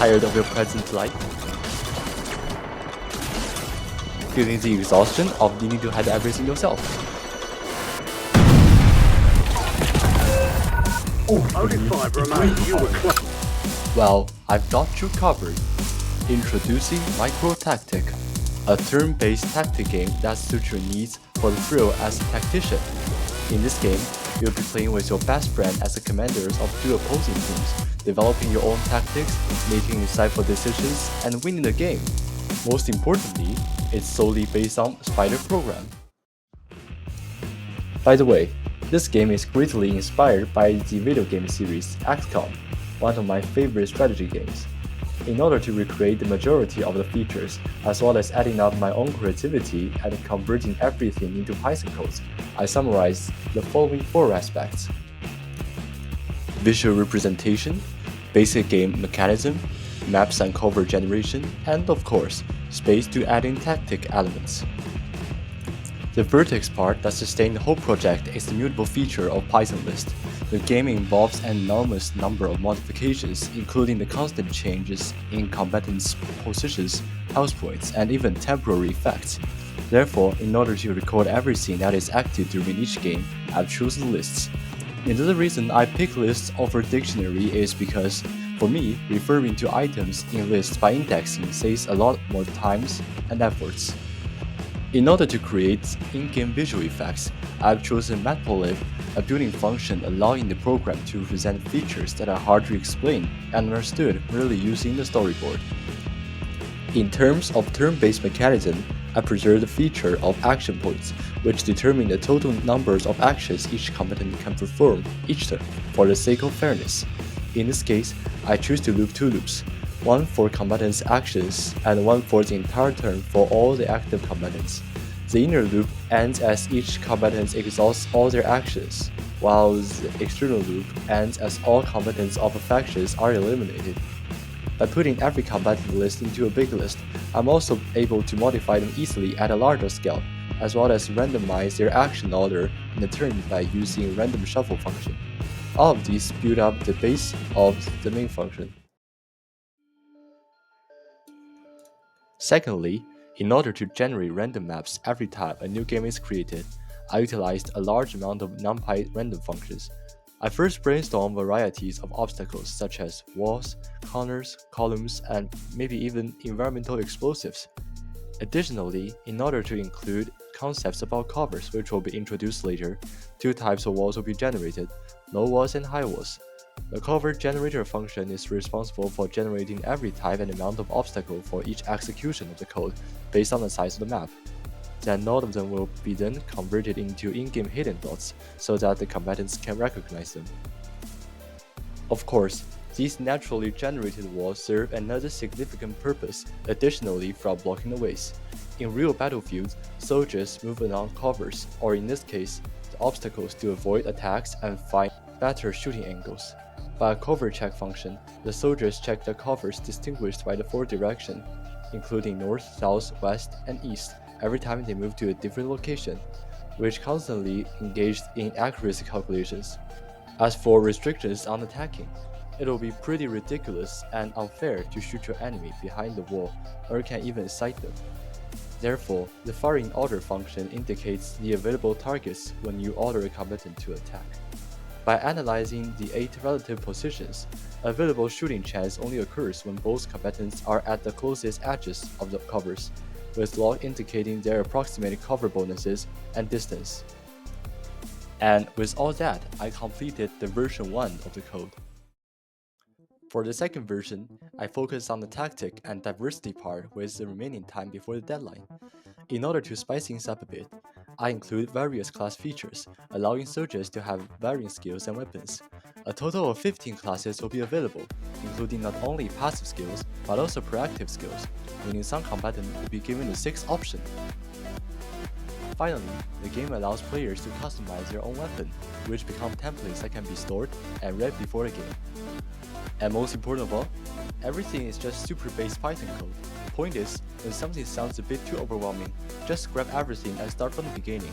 Tired of your present life? Feeling the exhaustion of needing to hide everything yourself? Only 5 remain. You were close. Well, I've got you covered. Introducing Micro Tactic, a turn-based tactic game that suits your needs for the thrill as a tactician. In this game, you'll be playing with your best friend as the commanders of 2 opposing teams, developing your own tactics, making insightful decisions, and winning the game. Most importantly, it's solely based on Spider Program. By the way, this game is greatly inspired by the video game series XCOM, one of my favorite strategy games. In order to recreate the majority of the features, as well as adding up my own creativity and converting everything into Python codes, I summarized the following 4 aspects: visual representation, basic game mechanism, maps and cover generation, and of course, space to add in tactic elements. The vertex part that sustains the whole project is the mutable feature of Python list. The game involves an enormous number of modifications, including the constant changes in combatants' positions, health points, and even temporary effects. Therefore, in order to record everything that is active during each game, I've chosen lists. Another reason I pick lists over dictionary is because, for me, referring to items in lists by indexing saves a lot more times and efforts. In order to create in-game visual effects, I've chosen Matplotlib, a building function allowing the program to represent features that are hard to explain and understood merely using the storyboard. In terms of turn-based mechanism, I preserve the feature of action points, which determine the total numbers of actions each combatant can perform each turn for the sake of fairness. In this case, I choose to loop 2 loops, one for combatants' actions and one for the entire turn for all the active combatants. The inner loop ends as each combatant exhausts all their actions, while the external loop ends as all combatants of factions are eliminated. By putting every combatant list into a big list, I'm also able to modify them easily at a larger scale, as well as randomize their action order in the turn by using random shuffle function. All of these build up the base of the main function. Secondly, in order to generate random maps every time a new game is created, I utilized a large amount of NumPy random functions. I first brainstormed varieties of obstacles such as walls, corners, columns, and maybe even environmental explosives. Additionally, in order to include concepts about covers which will be introduced later, 2 types of walls will be generated, low walls and high walls. The cover generator function is responsible for generating every type and amount of obstacle for each execution of the code based on the size of the map. Then all of them will be then converted into in-game hidden dots so that the combatants can recognize them. Of course, these naturally generated walls serve another significant purpose additionally from blocking the ways. In real battlefields, soldiers move along covers, or in this case, the obstacles to avoid attacks and find better shooting angles. By a cover check function, the soldiers check the covers distinguished by the 4 directions, including north, south, west, and east, every time they move to a different location, which constantly engaged in accuracy calculations. As for restrictions on attacking, it will be pretty ridiculous and unfair to shoot your enemy behind the wall or can even sight them. Therefore, the firing order function indicates the available targets when you order a combatant to attack. By analyzing the 8 relative positions, available shooting chance only occurs when both combatants are at the closest edges of the covers, with log indicating their approximate cover bonuses and distance. And with all that, I completed the version 1 of the code. For the second version, I focused on the tactic and diversity part with the remaining time before the deadline. In order to spice things up a bit, I include various class features, allowing soldiers to have varying skills and weapons. A total of 15 classes will be available, including not only passive skills, but also proactive skills, meaning some combatants will be given the 6th option. Finally, the game allows players to customize their own weapon, which become templates that can be stored and read before the game. And most important of all, everything is just super base Python code. Point is, when something sounds a bit too overwhelming, just grab everything and start from the beginning.